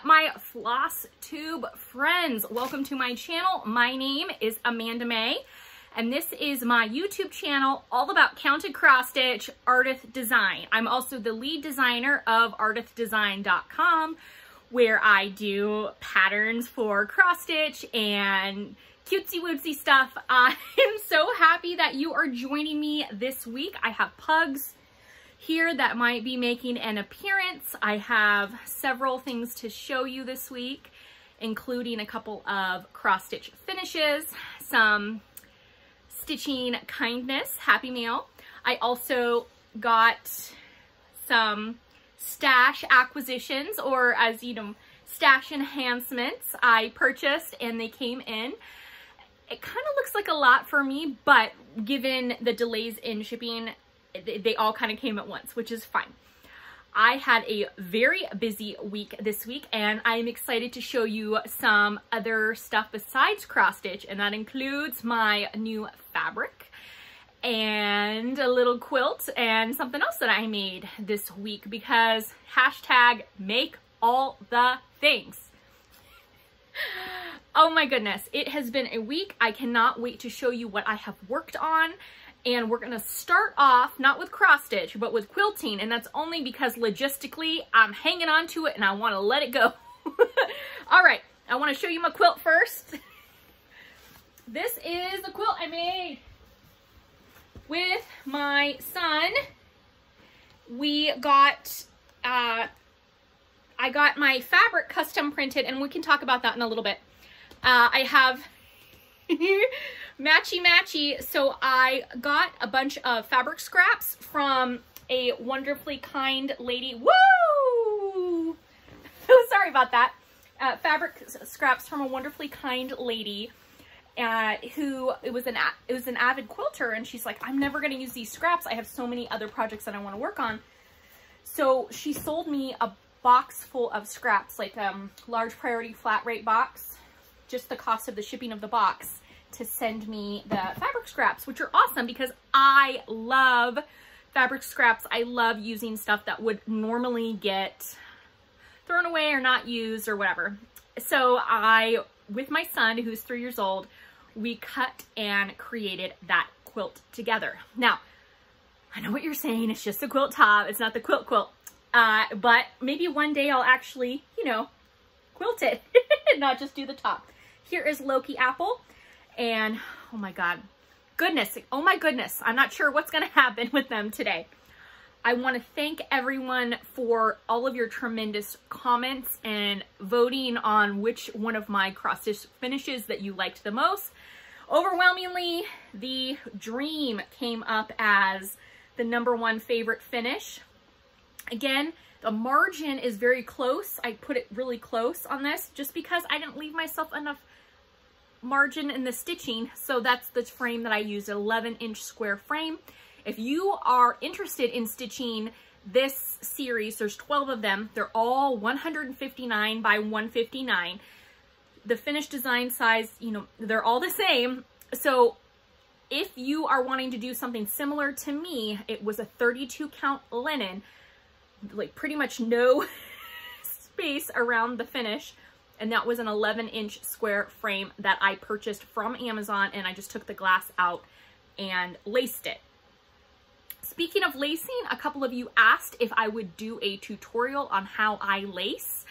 my Flosstube friends. Welcome to my channel. My name is Amanda Mae, and this is my YouTube channel all about counted cross stitch, Ardith Design. I'm also the lead designer of ardithdesign.com, where I do patterns for cross stitch and cutesy wootsy stuff. I am so happy that you are joining me this week. I have pugs here that might be making an appearance. I have several things to show you this week, including a couple of cross stitch finishes, some stitching kindness, happy mail. I also got some stash acquisitions, or as you know, stash enhancements I purchased and they came in. It kind of looks like a lot for me, but given the delays in shipping, they all kind of came at once, which is fine. I had a very busy week this week, and I'm excited to show you some other stuff besides cross stitch, and that includes my new fabric and a little quilt and something else that I made this week, because hashtag make all the things. Oh my goodness, it has been a week. I cannot wait to show you what I have worked on. And we're gonna start off, not with cross stitch, but with quilting. And that's only because logistically, I'm hanging on to it and I wanna let it go. All right, I wanna show you my quilt first. This is the quilt I made with my son. We got, I got my fabric custom printed, and we can talk about that in a little bit. I have matchy. So I got a bunch of fabric scraps from a wonderfully kind lady. Woo! Sorry about that. Fabric scraps from a wonderfully kind lady who was an avid quilter, and she's like, I'm never going to use these scraps. I have so many other projects that I want to work on. So she sold me a box full of scraps, like large priority flat rate box, just the cost of the shipping of the box, to send me the fabric scraps, which are awesome because I love fabric scraps. I love using stuff that would normally get thrown away or not used or whatever. So with my son, who's 3 years old, we cut and created that quilt together. Now, I know what you're saying. It's just a quilt top. It's not the quilt, but maybe one day I'll actually, you know, quilt it and not just do the top. Here is Loki Apple. And oh my God, oh my goodness, I'm not sure what's going to happen with them today. I want to thank everyone for all of your tremendous comments and voting on which one of my cross stitch finishes that you liked the most. Overwhelmingly, the Dream came up as the #1 favorite finish. Again, the margin is very close. I put it really close on this just because I didn't leave myself enough margin in the stitching. So that's the frame that I used, an 11-inch square frame. If you are interested in stitching this series, there's 12 of them. They're all 159 by 159. The finished design size, you know, they're all the same. So if you are wanting to do something similar to me, it was a 32 count linen, like pretty much no space around the finish. And that was an 11-inch square frame that I purchased from Amazon, and I just took the glass out and laced it. Speaking of lacing, a couple of you asked if I would do a tutorial on how I lace.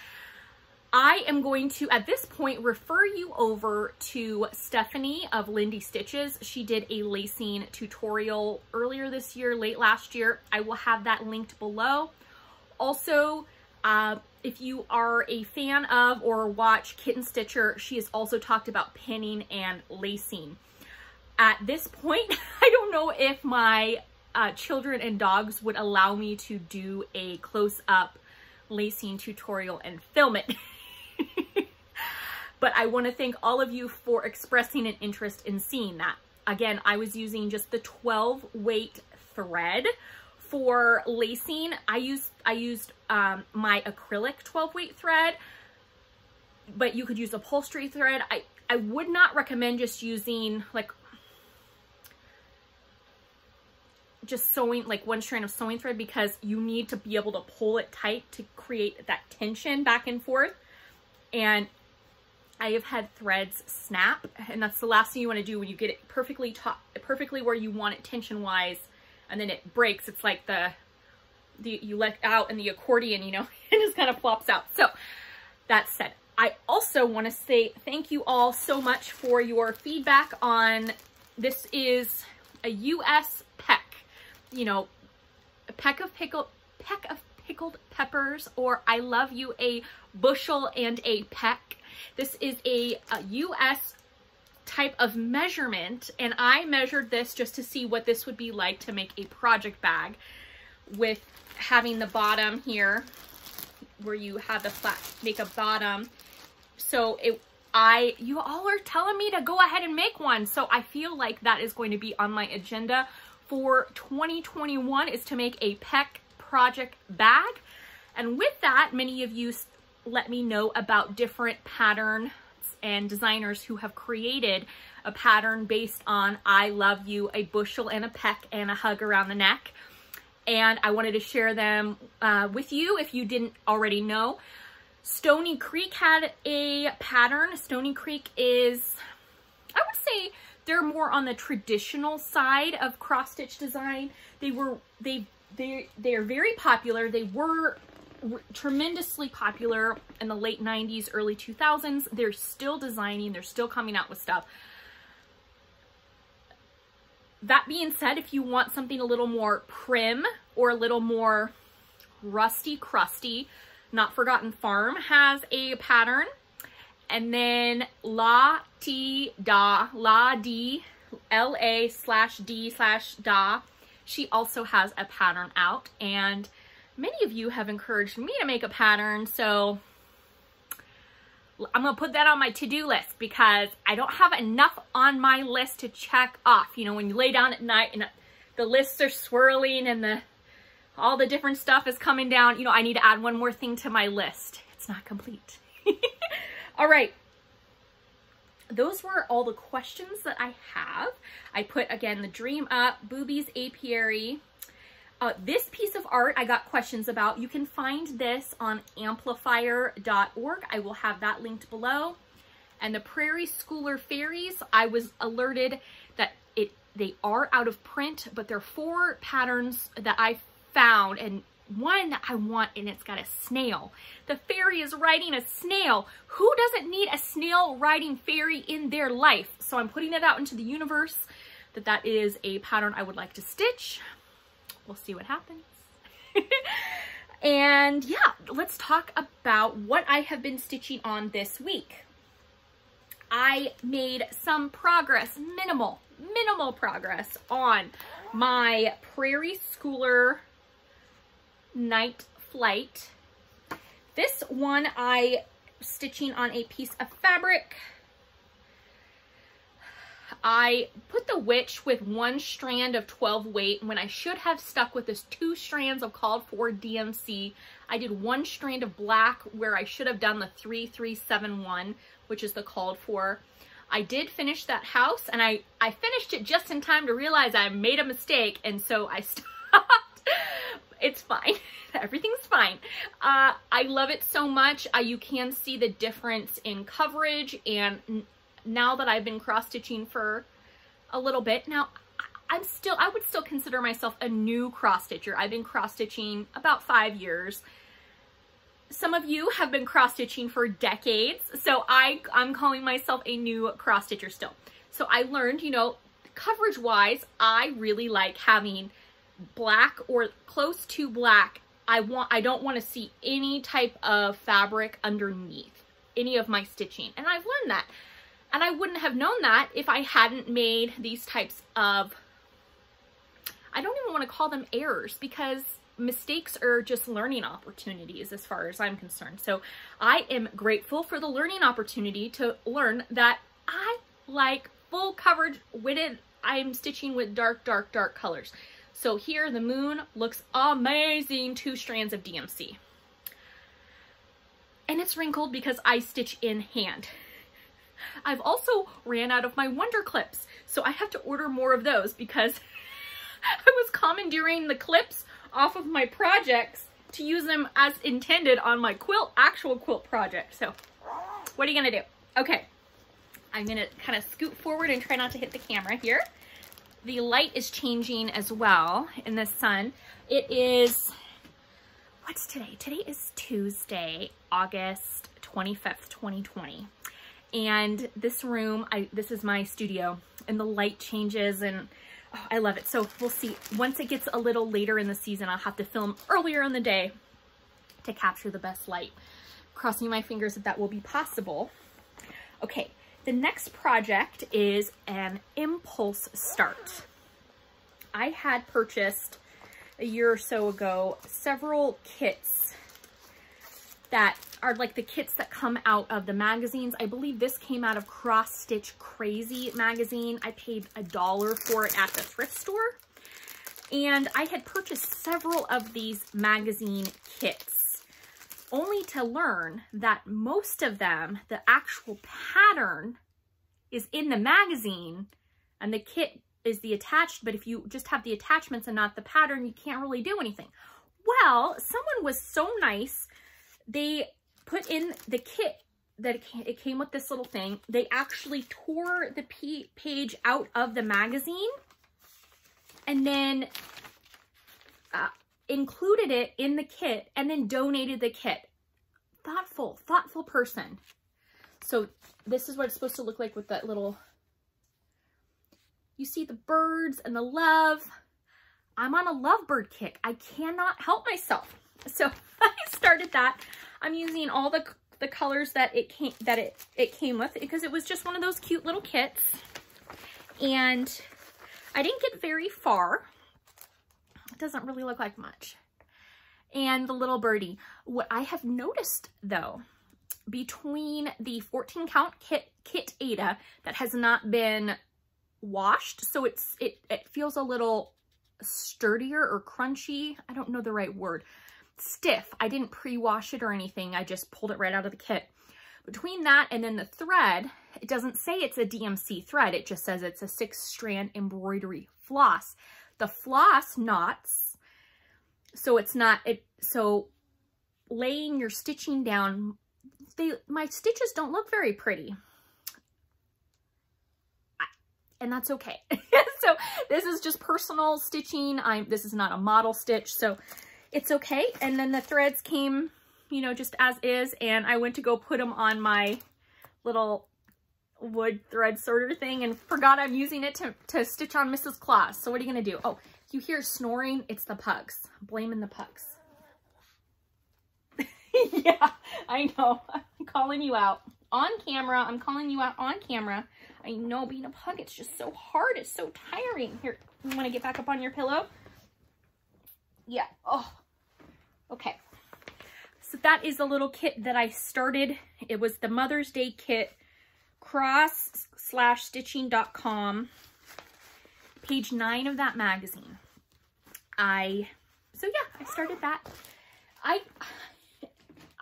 I am going to, at this point, refer you over to Stephanie of Lindy Stitches. She did a lacing tutorial earlier this year, late last year. I will have that linked below. Also, if you are a fan of or watch Kitten Stitcher, she has also talked about pinning and lacing. At this point, I don't know if my children and dogs would allow me to do a close-up lacing tutorial and film it. But I want to thank all of you for expressing an interest in seeing that. Again, I was using just the 12 weight thread. For lacing, I used my acrylic 12 weight thread, but you could use upholstery thread. I would not recommend just using just sewing, like one strand of sewing thread, because you need to be able to pull it tight to create that tension back and forth. and I have had threads snap, and that's the last thing you want to do when you get it perfectly where you want it tension wise, and then it breaks. It's like you let out and the accordion, you know, it just kind of flops out. So that said, I also want to say thank you all so much for your feedback on, this is a US Peck, you know, a peck of pickled peppers, or I love you a bushel and a peck. This is a US type of measurement, and I measured this just to see what this would be like to make a project bag, with having the bottom here where you have the flat, make a bottom. So you all are telling me to go ahead and make one. So I feel like that is going to be on my agenda for 2021, is to make a Peck project bag. And with that, many of you let me know about different patterns and designers who have created a pattern based on I love you, a bushel and a peck and a hug around the neck. And I wanted to share them with you if you didn't already know. Stony Creek had a pattern. Stony Creek is, I would say, they're more on the traditional side of cross-stitch design. They are very popular. They were tremendously popular in the late 90s, early 2000s. They're still designing. They're still coming out with stuff. That being said, if you want something a little more prim or a little more rusty, crusty, Not Forgotten Farm has a pattern. And then La Di, LA/D/Da, she also has a pattern out. And many of you have encouraged me to make a pattern, so I'm gonna put that on my to-do list, because I don't have enough on my list to check off. You know, when you lay down at night and the lists are swirling and all the different stuff is coming down, you know, I need to add one more thing to my list. It's not complete. All right. Those were all the questions that I have. I put, again, the Dream Up, Boobies Apiary. This piece of art I got questions about. You can find this on amplifier.org. I will have that linked below. And the Prairie Schooler Fairies, I was alerted that they are out of print, but there are 4 patterns that I found, and one I want, and it's got a snail. The fairy is riding a snail. Who doesn't need a snail riding fairy in their life? So I'm putting it out into the universe that is a pattern I would like to stitch. We'll see what happens. And yeah, let's talk about what I have been stitching on this week. I made some progress, minimal progress on my Prairie Schooler Night Flight. This one I stitching on a piece of fabric. I put the witch with 1 strand of 12 weight when I should have stuck with this 2 strands of called for DMC. I did 1 strand of black where I should have done the 3371, which is the called for. I did finish that house, and I finished it just in time to realize I made a mistake, and so I stopped. It's fine. Everything's fine. I love it so much. You can see the difference in coverage, and now that I've been cross-stitching for a little bit now, I would still consider myself a new cross-stitcher. I've been cross-stitching about 5 years. Some of you have been cross-stitching for decades, so I'm calling myself a new cross-stitcher still. So I learned, you know, coverage-wise, I really like having black or close to black. I don't want to see any type of fabric underneath any of my stitching, and I've learned that. And I wouldn't have known that if I hadn't made these types of, I don't even want to call them errors, because mistakes are just learning opportunities as far as I'm concerned. So I am grateful for the learning opportunity to learn that I like full coverage with it. I'm stitching with dark colors. So here the moon looks amazing, 2 strands of DMC. And it's wrinkled because I stitch in hand. I've also ran out of my Wonder Clips, so I have to order more of those, because I was commandeering the clips off of my projects to use them as intended on my actual quilt project. So what are you gonna do? Okay, I'm gonna kind of scoot forward and try not to hit the camera here. The light is changing as well in the sun. It is, what's today? Today is Tuesday, August 25th, 2020. And this room, this is my studio, and the light changes, and oh, I love it. So we'll see. Once it gets a little later in the season, I'll have to film earlier in the day to capture the best light. Crossing my fingers that that will be possible. Okay, the next project is an impulse start. I had purchased a year or so ago several kits that are like the kits that come out of the magazines. I believe this came out of CrossStitch Crazy magazine. I paid $1 for it at the thrift store. And I had purchased several of these magazine kits, only to learn that most of them, the actual pattern is in the magazine and the kit is the attached, but if you just have the attachments and not the pattern, you can't really do anything. Well, someone was so nice. They put in the kit that it came with this little thing. They actually tore the page out of the magazine and then included it in the kit and then donated the kit. Thoughtful person. So this is what it's supposed to look like with that little, you see the birds and the love. I'm on a lovebird kick. I cannot help myself. So I started that. I'm using all the colors that it came with because it was just one of those cute little kits. And I didn't get very far. It doesn't really look like much. And the little birdie. What I have noticed though, between the 14 count kit Ada that has not been washed, so it feels a little sturdier or crunchy. I don't know the right word. Stiff. I didn't pre-wash it or anything. I just pulled it right out of the kit. Between that and then the thread, it doesn't say it's a DMC thread. It just says it's a 6-strand embroidery floss. The floss knots, so it's not, so laying your stitching down, my stitches don't look very pretty. And that's okay. So this is just personal stitching. This is not a model stitch, so it's okay. And then the threads came, you know, just as is, and I went to go put them on my little wood thread sorter thing and forgot I'm using it to stitch on Mrs. Claus. So what are you gonna do? Oh, you hear snoring? It's the pugs. I'm blaming the pugs. Yeah, I know. I'm calling you out on camera. I'm calling you out on camera. I know being a pug, it's just so hard. It's so tiring. Here, you want to get back up on your pillow? Yeah. Oh, okay. So that is the little kit that I started. It was the Mother's Day kit, cross/stitching.com, page 9 of that magazine. So yeah, I started that.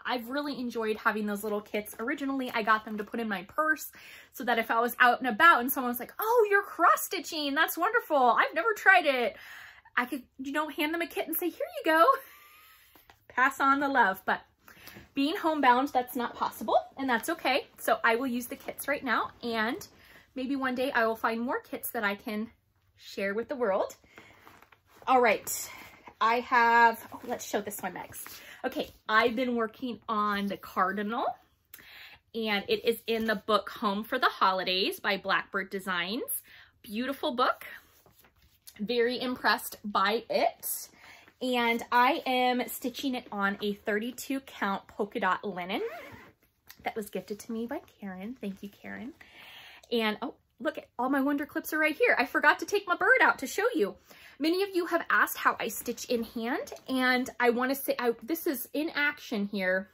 I've really enjoyed having those little kits. Originally, I got them to put in my purse so that if I was out and about and someone was like, oh, you're cross-stitching, that's wonderful, I've never tried it, I could, you know, hand them a kit and say, here you go. Pass on the love. But being homebound, that's not possible, and that's okay. So I will use the kits right now, and maybe one day I will find more kits that I can share with the world. All right, I have, oh, let's show this one next. Okay, I've been working on the Cardinal, and it is in the book Home for the Holidays by Blackbird Designs. Beautiful book. Very impressed by it. And I am stitching it on a 32 count polka dot linen that was gifted to me by Karen. Thank you, Karen. And oh, look at all my wonder clips are right here. I forgot to take my bird out to show you. Many of you have asked how I stitch in hand, and I want to say this is in action here.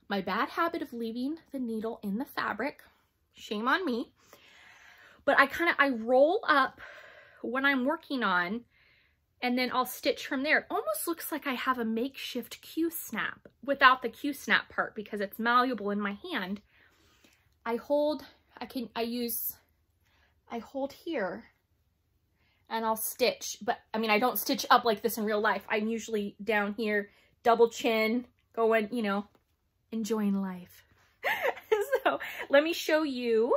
My bad habit of leaving the needle in the fabric. Shame on me. But I roll up when I'm working on, and then I'll stitch from there. It almost looks like I have a makeshift Q-snap without the Q-snap part because it's malleable in my hand. I hold here and I'll stitch, but I mean, I don't stitch up like this in real life. I'm usually down here, double chin, going, you know, enjoying life. So let me show you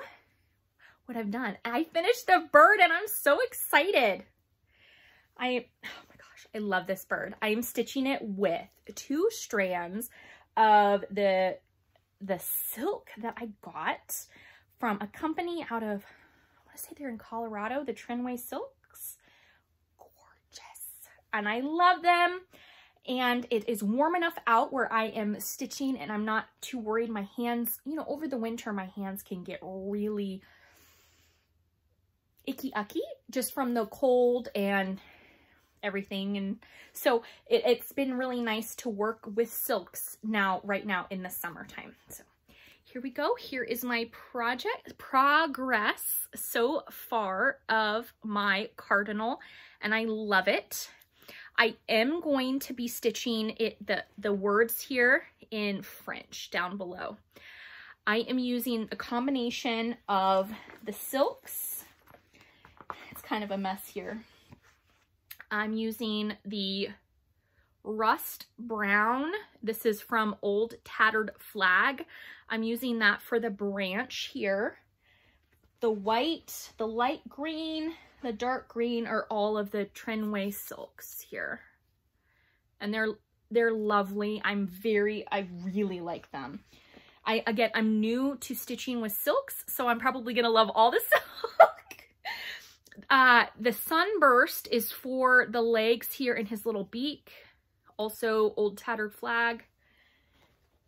what I've done. I finished the bird and I'm so excited. Oh my gosh, I love this bird. I am stitching it with 2 strands of the silk that I got from a company out of, I want to say they're in Colorado, the Trenway Silks. Gorgeous. And I love them. And it is warm enough out where I am stitching and I'm not too worried. My hands, you know, over the winter, my hands can get really icky just from the cold and everything. And so it's been really nice to work with silks right now in the summertime. So here we go. Here is my progress so far of my Cardinal, and I love it. I am going to be stitching the words here in French down below. I am using a combination of the silks. It's kind of a mess here. I'm using the rust brown. This is from Old Tattered Flag. I'm using that for the branch here. The white, the light green, the dark green are all of the Trenway silks here. And they're lovely. I really like them. Again, I'm new to stitching with silks, so I'm probably gonna love all the silk. The Sunburst is for the legs here in his little beak. Also Old Tattered Flag.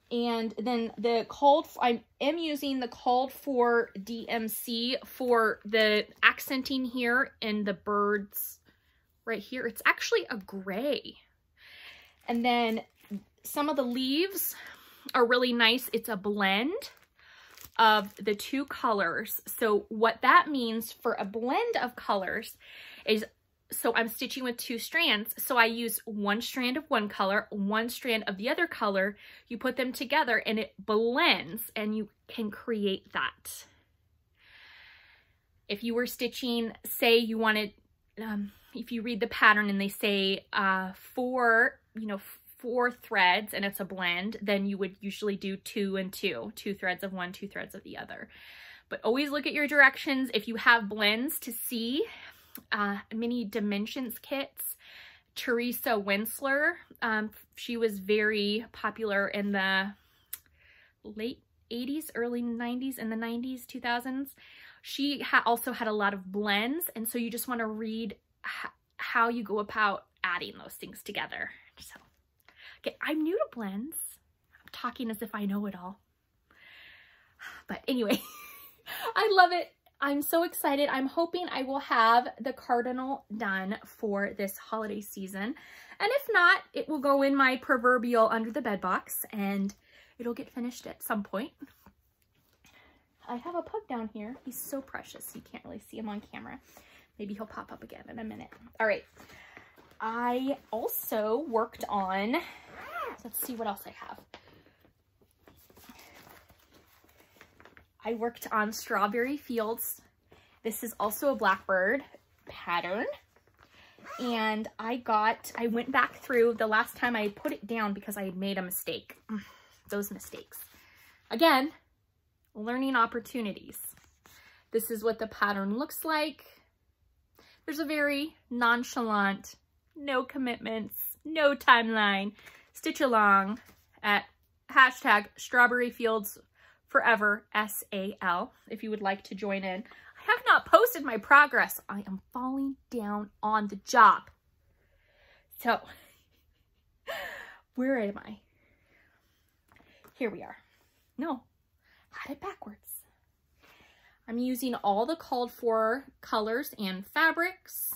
And then I am using the called for DMC for the accenting here in the birds right here. It's actually a gray. And then some of the leaves are really nice. It's a blend of the 2 colors. So what that means for a blend of colors is, so I'm stitching with 2 strands. So I use 1 strand of one color, 1 strand of the other color. You put them together and it blends and you can create that. If you were stitching, say you wanted, if you read the pattern and they say 4 threads and it's a blend, then you would usually do 2 and 2 threads of one, 2 threads of the other. But always look at your directions. If you have blends to see, mini dimensions kits. Teresa Winsler, she was very popular in the late 80s, early 90s, and the 90s, 2000s. She also had a lot of blends, and so you just want to read how you go about adding those things together. So, okay, I'm new to blends. I'm talking as if I know it all. But anyway, I love it. I'm so excited. I'm hoping I will have the Cardinal done for this holiday season. And if not, it will go in my proverbial under the bed box and it'll get finished at some point. I have a pug down here. He's so precious. You can't really see him on camera. Maybe he'll pop up again in a minute. All right. I also worked on, let's see what else I have. I worked on Strawberry Fields. This is also a Blackbird pattern. And I went back through the last time I put it down because I had made a mistake. Those mistakes. Again, learning opportunities. This is what the pattern looks like. There's a very nonchalant, no commitments, no timeline, stitch along at hashtag Strawberry Fields Forever, SAL, if you would like to join in. I have not posted my progress. I am falling down on the job. So, where am I? Here we are. No, I had it backwards. I'm using all the called for colors and fabrics.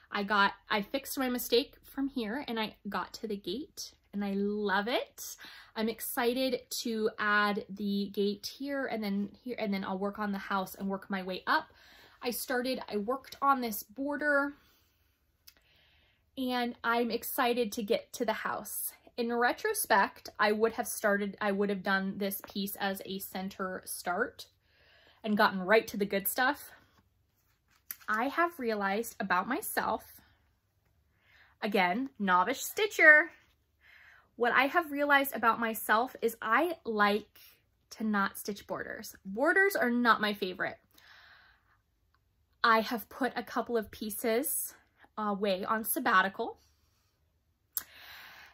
I fixed my mistake from here and I got to the gate and I love it. I'm excited to add the gate here and then I'll work on the house and work my way up. I worked on this border and I'm excited to get to the house. In retrospect, I would have done this piece as a center start and gotten right to the good stuff. I have realized about myself, again, novice stitcher, what I have realized about myself is I like to not stitch borders. Borders are not my favorite. I have put a couple of pieces away on sabbatical.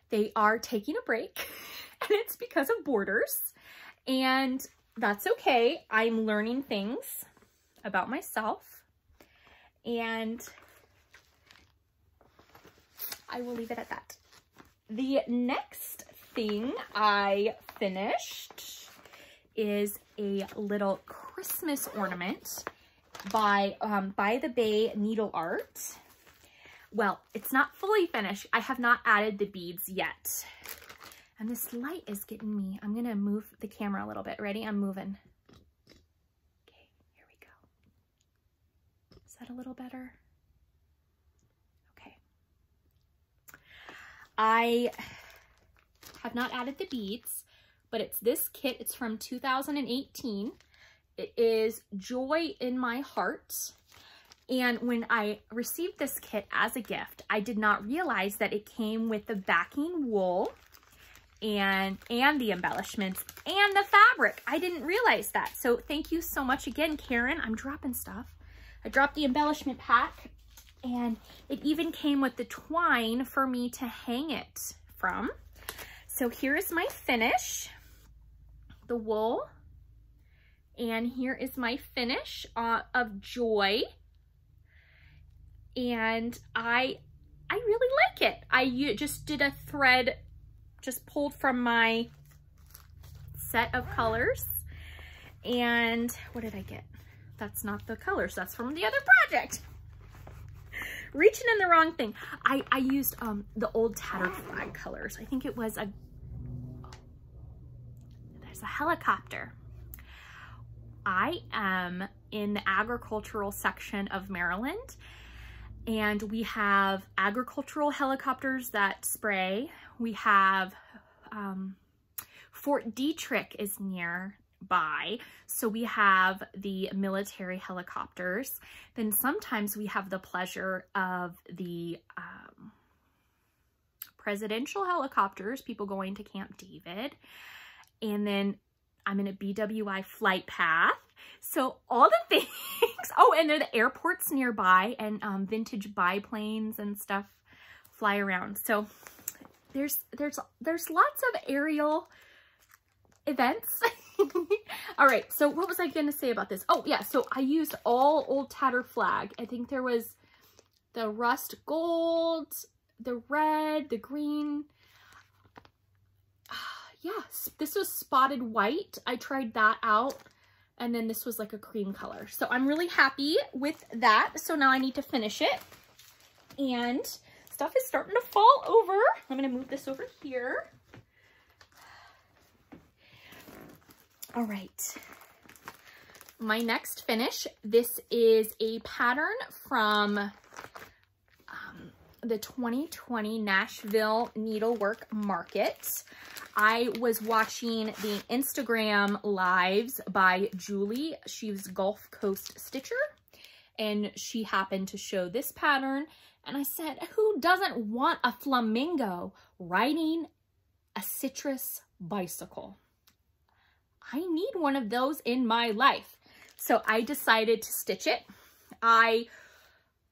They are taking a break and it's because of borders, and that's okay. I'm learning things about myself, and I will leave it at that. The next thing I finished is a little Christmas ornament by the Bay Needle Art. Well, it's not fully finished. I have not added the beads yet. And this light is getting me. I'm gonna move the camera a little bit. Ready? I'm moving. Okay, here we go. Is that a little better? Okay. I have not added the beads, but it's this kit. It's from 2018. It is Joy in My Heart. And when I received this kit as a gift, I did not realize that it came with the backing wool and the embellishments and the fabric. I didn't realize that. So thank you so much again, Karen. I'm dropping stuff. I dropped the embellishment pack, and it even came with the twine for me to hang it from. So here is my finish, the wool. And here is my finish of Joy. And I really like it. I just did a thread, just pulled from my set of colors. And what did I get? That's not the colors, that's from the other project. Reaching in the wrong thing. I used the old tattered flag colors. I think it was there's a helicopter. I am in the agricultural section of Maryland, and we have agricultural helicopters that spray. We have Fort Detrick is nearby, so we have the military helicopters. Then sometimes we have the pleasure of the presidential helicopters, people going to Camp David. And then I'm in a BWI flight path. So all the things, oh, and there are the airports nearby, and vintage biplanes and stuff fly around. So there's lots of aerial events. All right, so what was I going to say about this? Oh yeah, so I used all old tattered flag. I think there was the rust gold, the red, the green. Yes, this was spotted white. I tried that out. And then this was like a cream color. So I'm really happy with that. So now I need to finish it. And stuff is starting to fall over. I'm going to move this over here. All right. My next finish. This is a pattern from the 2020 Nashville Needlework Market. I was watching the Instagram lives by Julie. She's Gulf Coast Stitcher, and she happened to show this pattern. And I said, who doesn't want a flamingo riding a citrus bicycle? I need one of those in my life. So I decided to stitch it. I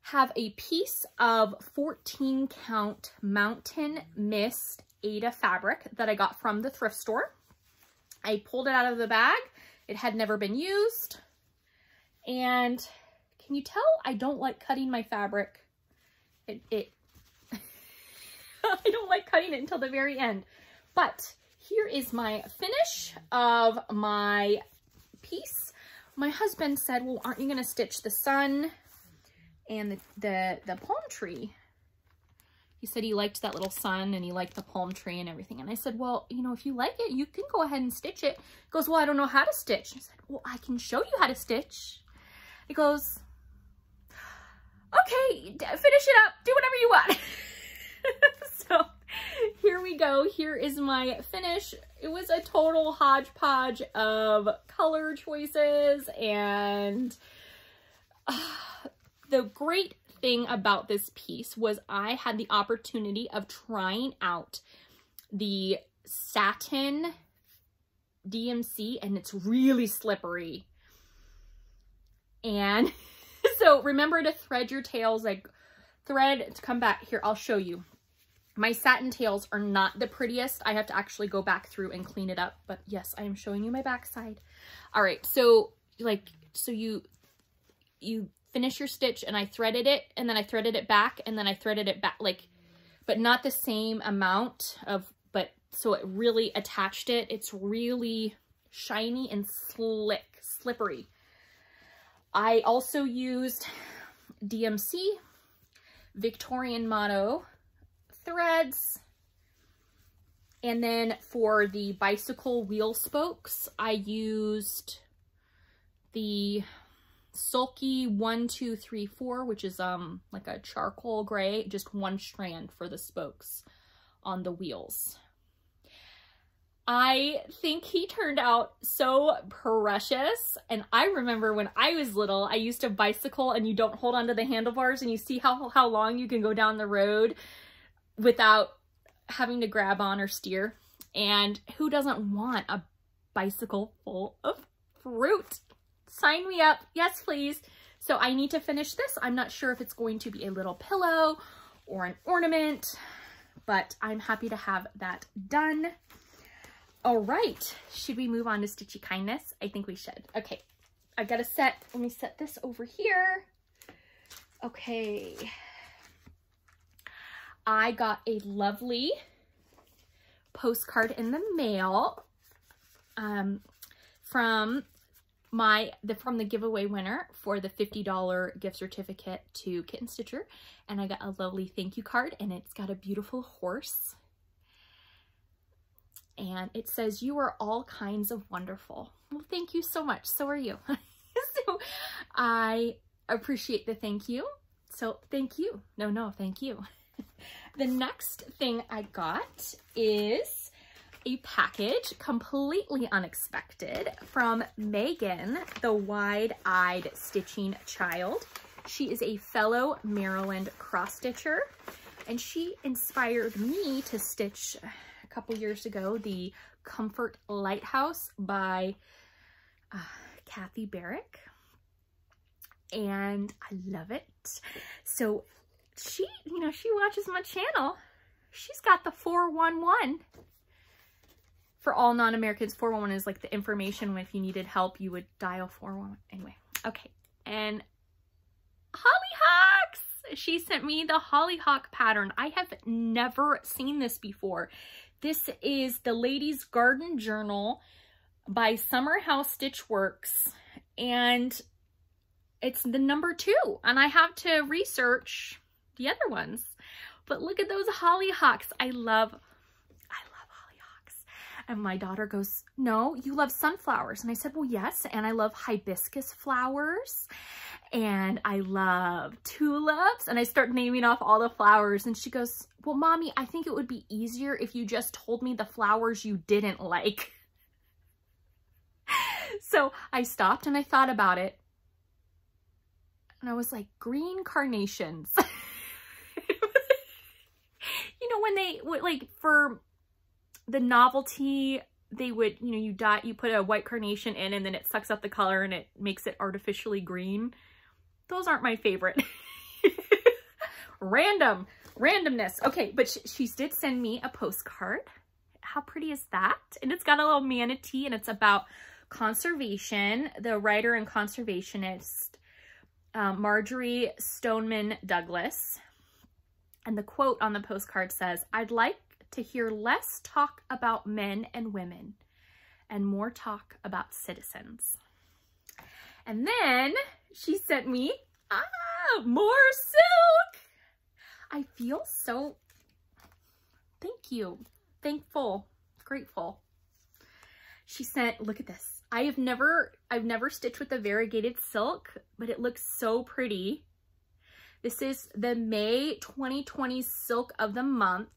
have a piece of 14 count Mountain Mist Ada fabric that I got from the thrift store. I pulled it out of the bag. It had never been used. And can you tell I don't like cutting my fabric? I don't like cutting it until the very end. But here is my finish of my piece. My husband said, well, aren't you going to stitch the sun and the palm tree? He said he liked that little sun and he liked the palm tree and everything. And I said, well, you know, if you like it, you can go ahead and stitch it. He goes, well, I don't know how to stitch. I said, well, I can show you how to stitch. He goes, okay, finish it up. Do whatever you want. So here we go. Here is my finish. It was a total hodgepodge of color choices, and the great thing about this piece was I had the opportunity of trying out the satin DMC, and it's really slippery. And so remember to thread your tails, like thread to come back here. I'll show you. My satin tails are not the prettiest. I have to actually go back through and clean it up. But yes, I am showing you my backside. All right. So you finish your stitch, and I threaded it, and then I threaded it back, and then I threaded it back, like, but not the same amount of, but so it really attached it. It's really shiny and slippery. I also used DMC Victorian Motto threads. And then for the bicycle wheel spokes, I used the Sulky 1, 2, 3, 4, which is like a charcoal gray, just one strand for the spokes on the wheels. I think he turned out so precious. And I remember when I was little, I used to bicycle, and you don't hold onto the handlebars, and you see how long you can go down the road without having to grab on or steer. And who doesn't want a bicycle full of fruit? Sign me up. Yes, please. So I need to finish this. I'm not sure if it's going to be a little pillow or an ornament, but I'm happy to have that done. All right. Should we move on to Stitchy Kindness? I think we should. Okay. I got to let me set this over here. Okay. I got a lovely postcard in the mail from the giveaway winner for the $50 gift certificate to Kitten Stitcher. And I got a lovely thank you card, and it's got a beautiful horse. And it says, "You are all kinds of wonderful." Well, thank you so much. So are you. So I appreciate the thank you. So thank you. No, thank you. The next thing I got is a package, completely unexpected, from Megan, the wide-eyed stitching child. She is a fellow Maryland cross-stitcher, and she inspired me to stitch a couple years ago the Comfort Lighthouse by Kathy Barrick, and I love it. So she watches my channel. She's got the 411. For all non-Americans, 411 is like the information if you needed help, you would dial 411. Anyway, okay. And hollyhocks! She sent me the hollyhock pattern. I have never seen this before. This is the Ladies Garden Journal by Summer House Stitch Works, and it's the number 2, and I have to research the other ones. But look at those hollyhocks. I love hollyhocks. And my daughter goes, "No, you love sunflowers." And I said, "Well, yes, and I love hibiscus flowers, and I love tulips." And I start naming off all the flowers, and she goes, "Well, Mommy, I think it would be easier if you just told me the flowers you didn't like." So I stopped and I thought about it, and I was like, green carnations. You know, when they would, like, for the novelty, they would, you know, you put a white carnation in, and then it sucks up the color and it makes it artificially green. Those aren't my favorite. Randomness. Okay, but she did send me a postcard. How pretty is that? And it's got a little manatee, and it's about conservation. The writer and conservationist, Marjorie Stoneman Douglas. And the quote on the postcard says, "I'd like to hear less talk about men and women and more talk about citizens." And then she sent me more silk. I feel so, thankful, grateful. She sent, look at this. I've never stitched with the variegated silk, but it looks so pretty. This is the May 2020 Silk of the Month.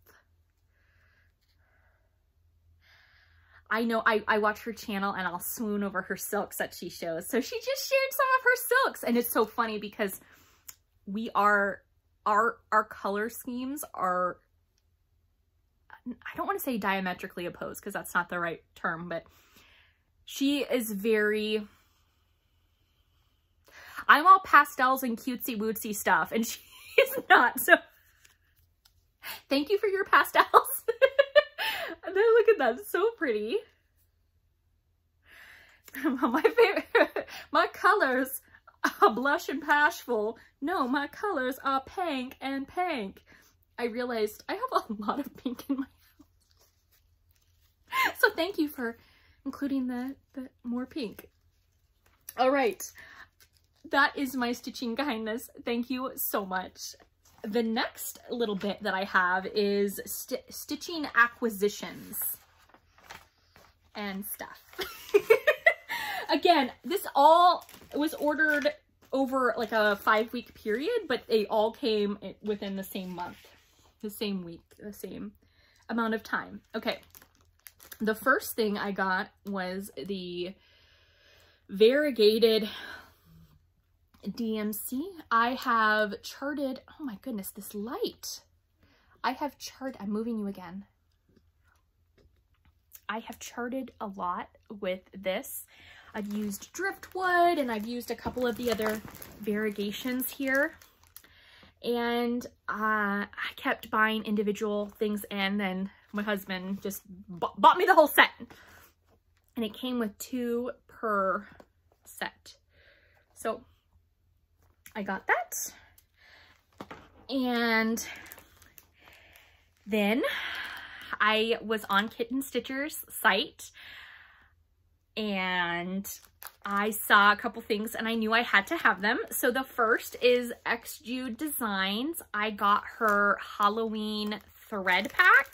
I know I watch her channel and I'll swoon over her silks that she shows. So she just shared some of her silks, and it's so funny because our color schemes are, I don't want to say diametrically opposed because that's not the right term, but She is very, I'm all pastels and cutesy wootsy stuff, and she is not. So thank you for your pastels. And then look at that, it's so pretty. My favorite, my colors are blush and bashful. No, my colors are pink and pink. I realized I have a lot of pink in my house. So thank you for including the more pink. All right, that is my stitching kindness. Thank you so much. The next little bit that I have is stitching acquisitions and stuff. Again, this all was ordered over like a 5-week period, but they all came within the same month, the same week, the same amount of time. Okay, the first thing I got was the variegated DMC. I have charted, oh my goodness, this light. I'm moving you again. I have charted a lot with this. I've used driftwood and I've used a couple of the other variegations here. And I kept buying individual things, and then my husband just bought me the whole set. And it came with 2 per set. So I got that. And then I was on Kitten Stitcher's site and I saw a couple things and I knew I had to have them. So the first is Ardith Designs. I got her Halloween thread pack,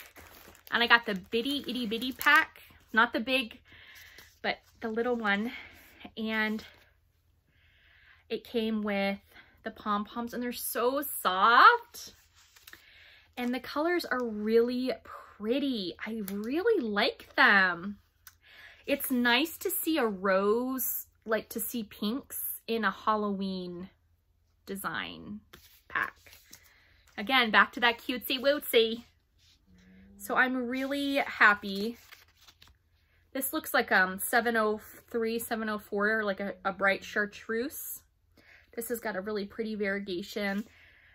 and I got the bitty itty bitty pack, not the big, but the little one. And it came with the pom-poms, and they're so soft. And the colors are really pretty. I really like them. It's nice to see a rose, like to see pinks in a Halloween design pack. Again, back to that cutesy wootsy. So I'm really happy. This looks like 703, 704, like a bright chartreuse. This has got a really pretty variegation.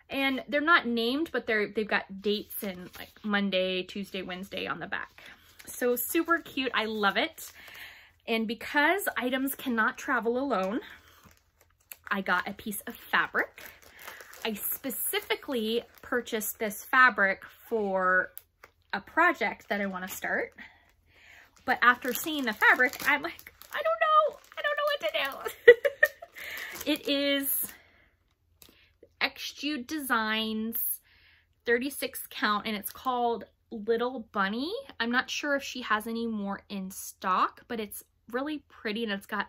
And they're not named, but they've got dates in like Monday, Tuesday, Wednesday on the back. So super cute. I love it. And because items cannot travel alone, I got a piece of fabric. I specifically purchased this fabric for a project that I want to start. But after seeing the fabric, I'm like, I don't know what to do. It is Ardith Designs 36 count, and it's called Little Bunny. I'm not sure if she has any more in stock, but it's really pretty, and it's got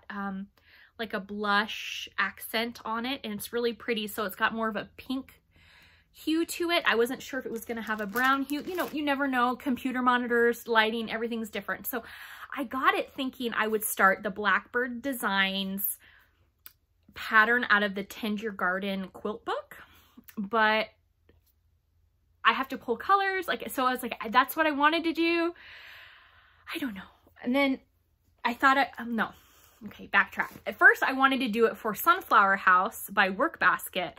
like a blush accent on it, and it's really pretty. So it's got more of a pink hue to it. I wasn't sure if it was going to have a brown hue. You know, you never know. Computer monitors, lighting, everything's different. So I got it thinking I would start the Blackbird Designs pattern out of the Tend Your Garden quilt book, but I have to pull colors. Like, so I was like, that's what I wanted to do. I don't know. And then I thought, no. Okay, backtrack. At first, I wanted to do it for Sunflower House by Workbasket.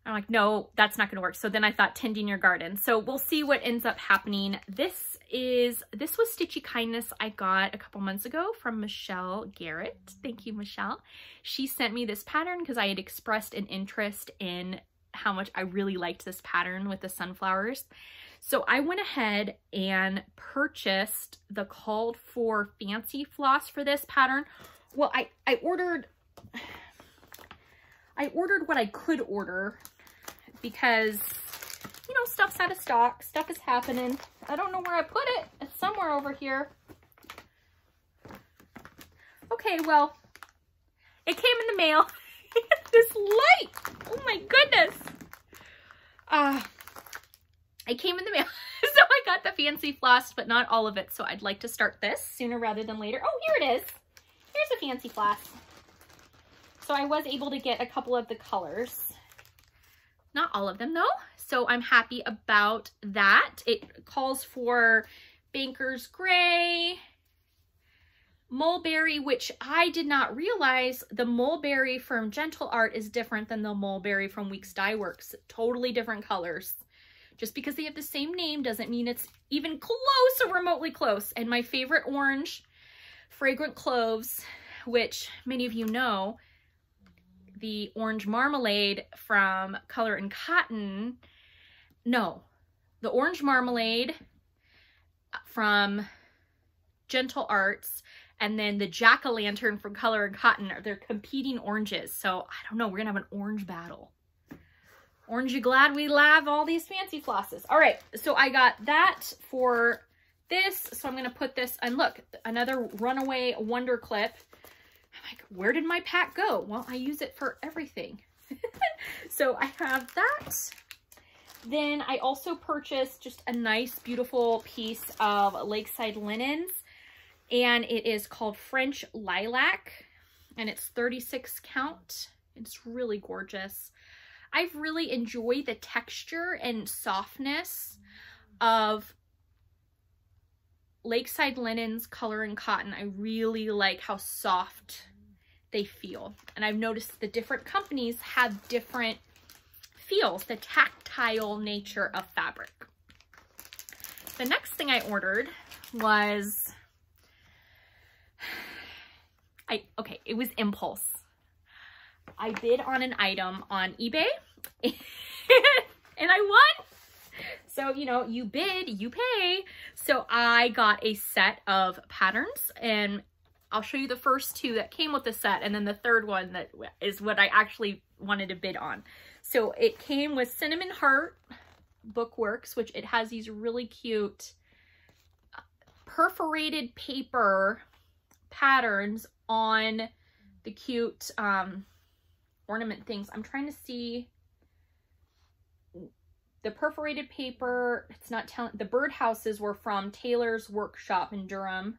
I'm like, no, that's not going to work. So then I thought Tending Your Garden. So we'll see what ends up happening. This was Stitchy Kindness I got a couple months ago from Michelle Garrett. Thank you, Michelle. She sent me this pattern because I had expressed an interest in how much I really liked this pattern with the sunflowers. So I went ahead and purchased the called for fancy floss for this pattern. Well, I ordered what I could order because, you know, stuff's out of stock. Stuff is happening. I don't know where I put it. It's somewhere over here. Okay, well, it came in the mail. This light. Oh my goodness. It came in the mail. So I got the fancy floss, but not all of it. So I'd like to start this sooner rather than later. Oh, here it is. Here's a fancy floss. So I was able to get a couple of the colors. Not all of them though. So I'm happy about that. It calls for Banker's Gray, mulberry, which I did not realize the mulberry from Gentle Art is different than the mulberry from Weeks Dye Works. Totally different colors. Just because they have the same name doesn't mean it's even close or remotely close. And my favorite orange, Fragrant Cloves, which many of you know, the orange marmalade from Color and Cotton. No, the orange marmalade from Gentle Arts and then the jack-o'-lantern from Color and Cotton, they're competing oranges. So I don't know, we're gonna have an orange battle. Orange, you glad we have all these fancy flosses? All right, so I got that for this. So I'm gonna put this, and look, another Runaway Wonder Clip. I'm like, where did my pack go? Well, I use it for everything. So I have that. Then I also purchased just a nice, beautiful piece of Lakeside linens, and it is called French Lilac, and it's 36 count. It's really gorgeous. I've really enjoyed the texture and softness of Lakeside linens, Color and Cotton. I really like how soft they feel. And I've noticed the different companies have different feels, the tactile nature of fabric. The next thing I ordered was, it was impulse. I bid on an item on eBay and I won. So, you know, you bid, you pay. So I got a set of patterns, and I'll show you the first two that came with the set, and then the third one that is what I actually wanted to bid on. So it came with Cinnamon Heart Bookworks, which it has these really cute perforated paper patterns on the cute ornament things. I'm trying to see the perforated paper. It's not telling. The birdhouses were from Taylor's Workshop in Durham.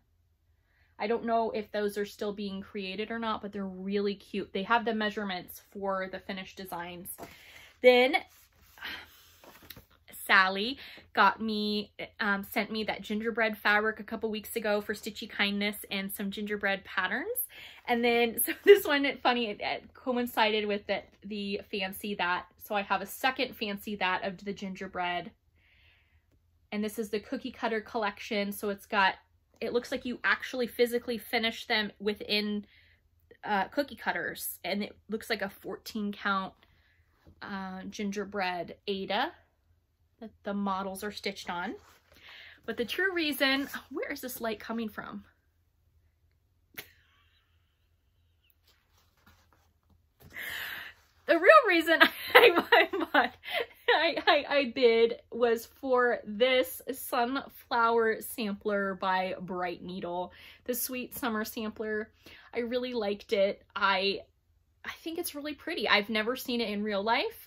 I don't know if those are still being created or not, but they're really cute. They have the measurements for the finished designs. Then Sally got me, sent me that gingerbread fabric a couple weeks ago for Stitchy Kindness and some gingerbread patterns. And then, so this one, funny, it coincided with the Fancy That. So I have a second Fancy That of the gingerbread. And this is the cookie cutter collection. So it's got, it looks like you actually physically finish them within cookie cutters. And it looks like a 14 count gingerbread Ada that the models are stitched on. But the true reason, where is this light coming from? The real reason I bid was for this Sunflower Sampler by Bright Needle, the Sweet Summer Sampler. I really liked it. I think it's really pretty. I've never seen it in real life.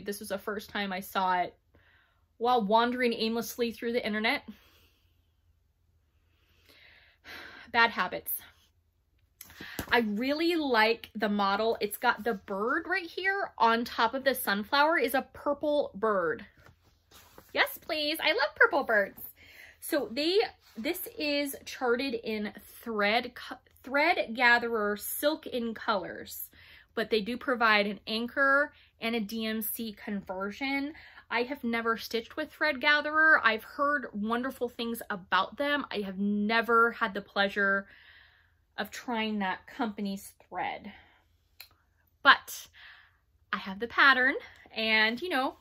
This was the first time I saw it while wandering aimlessly through the internet. Bad habits. I really like the model. It's got the bird right here on top of the sunflower is a purple bird. Yes, please. I love purple birds. So this is charted in Thread Gatherer Silk in Colors, but they do provide an anchor and a DMC conversion. I have never stitched with Thread Gatherer. I've heard wonderful things about them. I have never had the pleasure of trying that company's thread, but I have the pattern and, you know,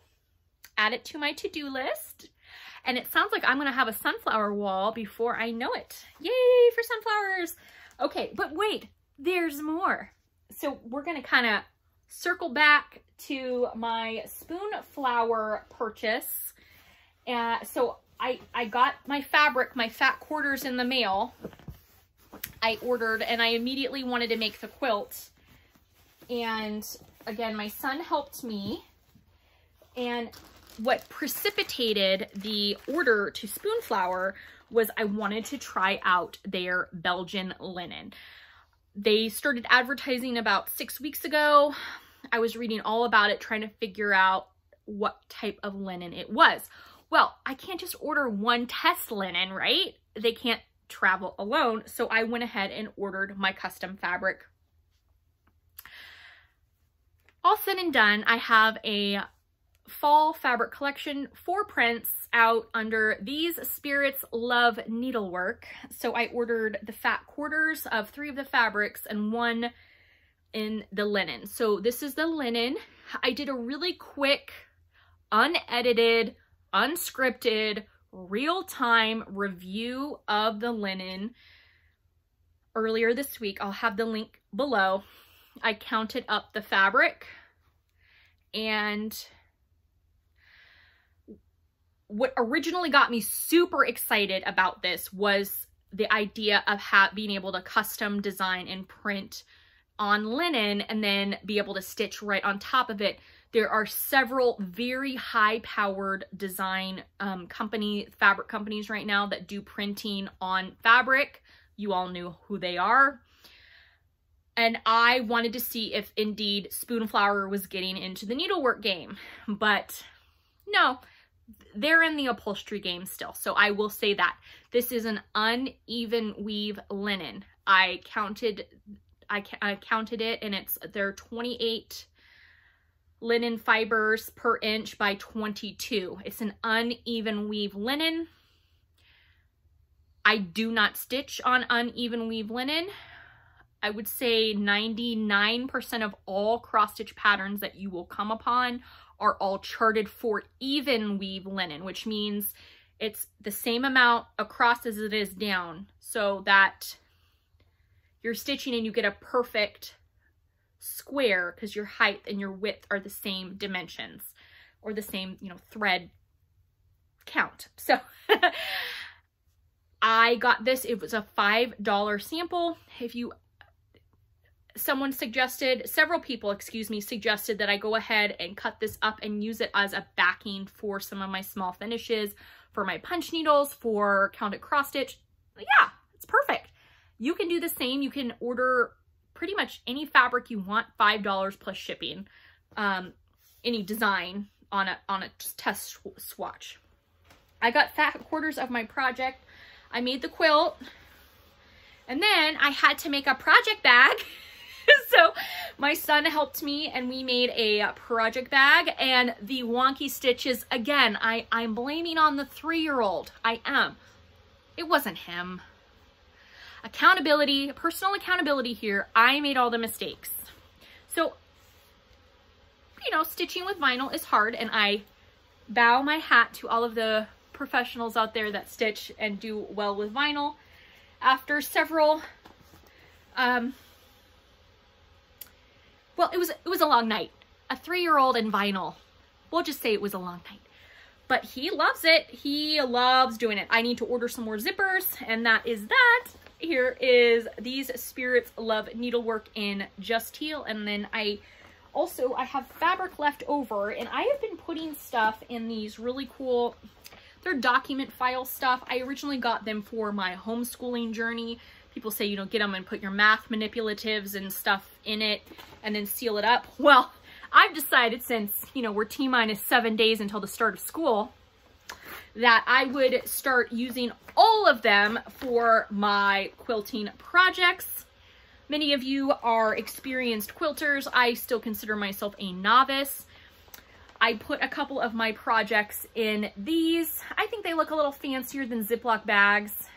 add it to my to-do list. And it sounds like I'm going to have a sunflower wall before I know it. Yay for sunflowers. Okay, but wait, there's more. So we're going to kind of circle back to my spoon flower purchase. So I got my fabric, my fat quarters in the mail. I ordered, and I immediately wanted to make the quilt. And again, my son helped me. And what precipitated the order to Spoonflower was I wanted to try out their Belgian linen. They started advertising about 6 weeks ago. I was reading all about it, trying to figure out what type of linen it was. Well, I can't just order one test linen, right? They can't travel alone. So I went ahead and ordered my custom fabric. All said and done, I have a fall fabric collection, 4 prints out under These Spirits Love Needlework. So I ordered the fat quarters of 3 of the fabrics and 1 in the linen. So this is the linen. I did a really quick, unedited, unscripted, real-time review of the linen earlier this week. I'll have the link below. I counted up the fabric, and what originally got me super excited about this was the idea of being able to custom design and print on linen and then be able to stitch right on top of it. There are several very high-powered design fabric companies right now that do printing on fabric. You all knew who they are. And I wanted to see if indeed Spoonflower was getting into the needlework game, but no, they're in the upholstery game still. So I will say that this is an uneven weave linen. I counted it, and they're 28 linen fibers per inch by 22. It's an uneven weave linen. I do not stitch on uneven weave linen. I would say 99% of all cross-stitch patterns that you will come upon are all charted for even weave linen, which means it's the same amount across as it is down, so that you're stitching and you get a perfect square because your height and your width are the same dimensions or the same, you know, thread count. So I got this. It was a $5 sample. Several people, excuse me, suggested that I go ahead and cut this up and use it as a backing for some of my small finishes, for my punch needles, for counted cross stitch. Yeah, it's perfect. You can do the same. You can order pretty much any fabric you want, $5 plus shipping, any design on a test swatch. I got fat quarters of my project. I made the quilt, and then I had to make a project bag. So my son helped me and we made a project bag, and the wonky stitches, again, I'm blaming on the 3-year-old. I am. It wasn't him. Accountability, personal accountability here. I made all the mistakes. So, you know, stitching with vinyl is hard, and I bow my hat to all of the professionals out there that stitch and do well with vinyl. After several, well, it was a long night. A 3-year-old and vinyl. We'll just say it was a long night. But he loves it. He loves doing it. I need to order some more zippers, and that is that. Here is These Spirits Love Needlework in Just Teal, and then I have fabric left over, and I have been putting stuff in these really cool, they're document file stuff. I originally got them for my homeschooling journey. People say, you know, get them and put your math manipulatives and stuff in it and then seal it up. Well, I've decided, since, you know, we're T-minus 7 days until the start of school, that I would start using all of them for my quilting projects. Many of you are experienced quilters. I still consider myself a novice. I put a couple of my projects in these. I think they look a little fancier than Ziploc bags.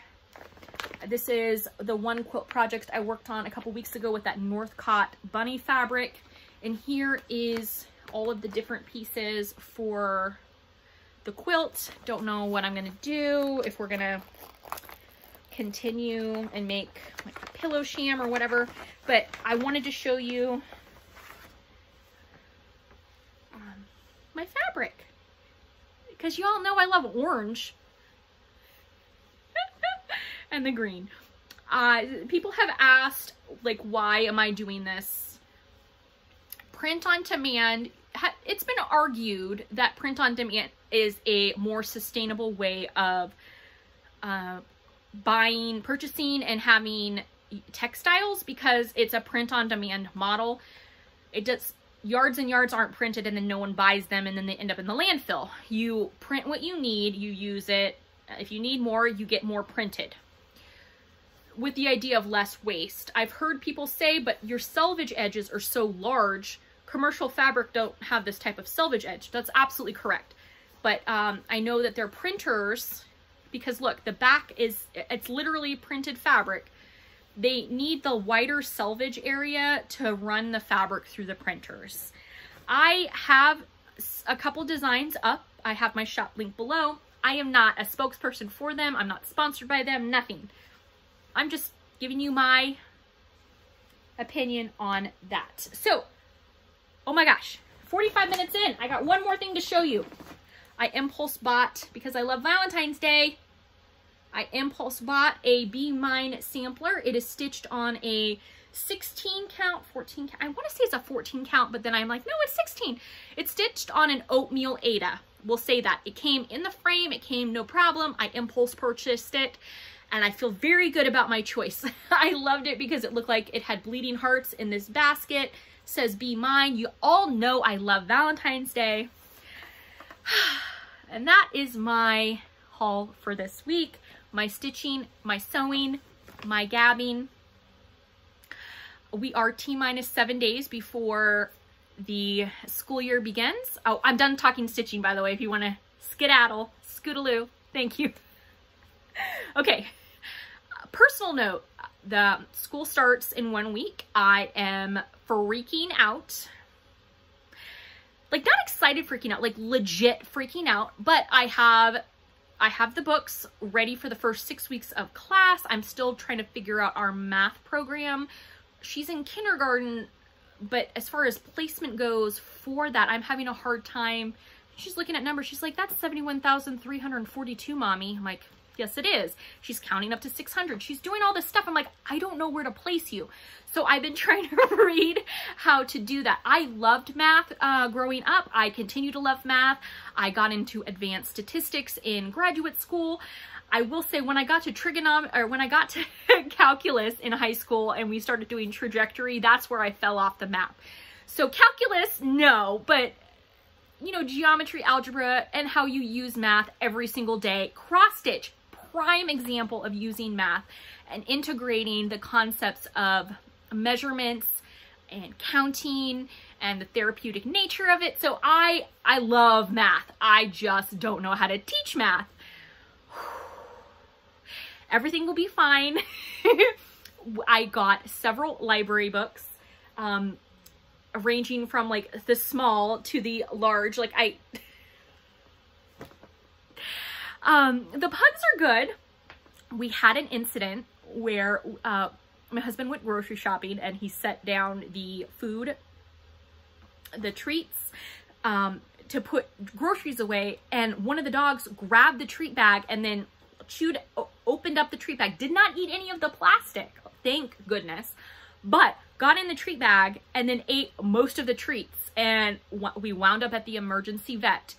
This is the one quilt project I worked on a couple weeks ago with that Northcott bunny fabric. And here is all of the different pieces for the quilt. Don't know what I'm gonna do, if we're gonna continue and make like a pillow sham or whatever, but I wanted to show you my fabric, because you all know I love orange and the green. People have asked, like, why am I doing this? Print on demand, it's been argued that print on demand is a more sustainable way of purchasing and having textiles, because it's a print on demand model. It does, yards and yards aren't printed and then no one buys them and then they end up in the landfill. You print what you need, you use it. If you need more, you get more printed. with the idea of less waste. I've heard people say, but your selvage edges are so large, commercial fabric don't have this type of selvage edge. That's absolutely correct. But I know that their printers, because look, the back it's literally printed fabric. They need the wider selvage area to run the fabric through the printers. I have a couple designs up. I have my shop link below. I am not a spokesperson for them. I'm not sponsored by them, nothing. I'm just giving you my opinion on that. So, oh my gosh, 45 minutes in. I got one more thing to show you. I impulse bought, because I love Valentine's Day, I impulse bought a bmine sampler. It is stitched on a 16 count, 14 count. I want to say it's a 14 count, but then I'm like, no, it's 16. It's stitched on an oatmeal Aida. We'll say that. It came in the frame. It came no problem. I impulse purchased it, and I feel very good about my choice. I loved it because it looked like it had bleeding hearts in this basket. It says bmine. You all know I love Valentine's Day. And that is my haul for this week. My stitching, my sewing, my gabbing. We are T-minus 7 days before the school year begins. Oh, I'm done talking stitching, by the way, if you want to skedaddle, scootaloo. Thank you. Okay, personal note, the school starts in 1 week. I am freaking out. Like, not excited freaking out, like legit freaking out, but I have the books ready for the first 6 weeks of class. I'm still trying to figure out our math program. She's in kindergarten, but as far as placement goes for that, I'm having a hard time. She's looking at numbers. She's like, that's 71,342, mommy. I'm like, yes, it is. She's counting up to 600. She's doing all this stuff. I'm like, I don't know where to place you. So I've been trying to read how to do that. I loved math growing up. I continue to love math. I got into advanced statistics in graduate school. I will say when I got to when I got to calculus in high school and we started doing trajectory, that's where I fell off the map. So calculus, no, but you know, geometry, algebra, and how you use math every single day. Cross stitch, prime example of using math and integrating the concepts of measurements and counting and the therapeutic nature of it. So I love math. I just don't know how to teach math. Everything will be fine. I got several library books, ranging from like the small to the large. Like the pugs are good. We had an incident where my husband went grocery shopping and he set down the food, the treats, to put groceries away, and one of the dogs grabbed the treat bag and then opened up the treat bag, did not eat any of the plastic, thank goodness, but got in the treat bag and then ate most of the treats. And we wound up at the emergency vet,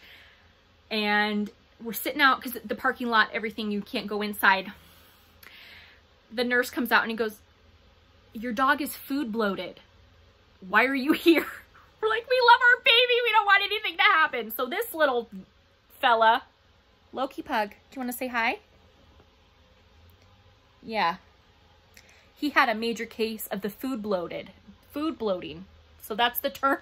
and we're sitting out because the parking lot, everything, you can't go inside. The nurse comes out and he goes, your dog is food bloated. Why are you here? We're like, we love our baby. We don't want anything to happen. So this little fella, Loki Pug, do you want to say hi? Yeah. He had a major case of the food bloating. So that's the term.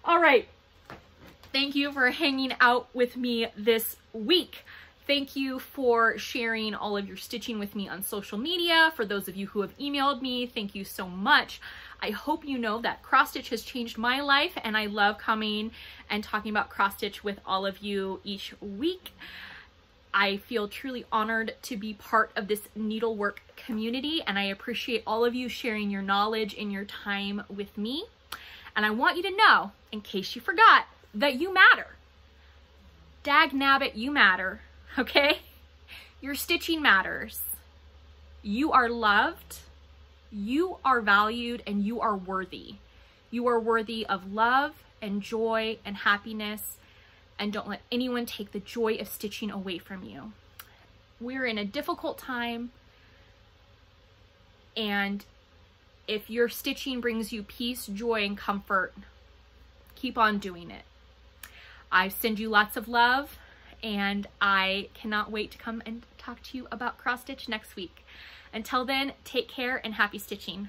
All right. Thank you for hanging out with me this week. Thank you for sharing all of your stitching with me on social media. For those of you who have emailed me, thank you so much. I hope you know that cross stitch has changed my life, and I love coming and talking about cross stitch with all of you each week. I feel truly honored to be part of this needlework community, and I appreciate all of you sharing your knowledge and your time with me. And I want you to know, in case you forgot, that you matter. Dag nabbit, you matter, okay? Your stitching matters. You are loved, you are valued, and you are worthy. You are worthy of love and joy and happiness, and don't let anyone take the joy of stitching away from you. We're in a difficult time, and if your stitching brings you peace, joy, and comfort, keep on doing it. I send you lots of love, and I cannot wait to come and talk to you about cross stitch next week. Until then, take care and happy stitching.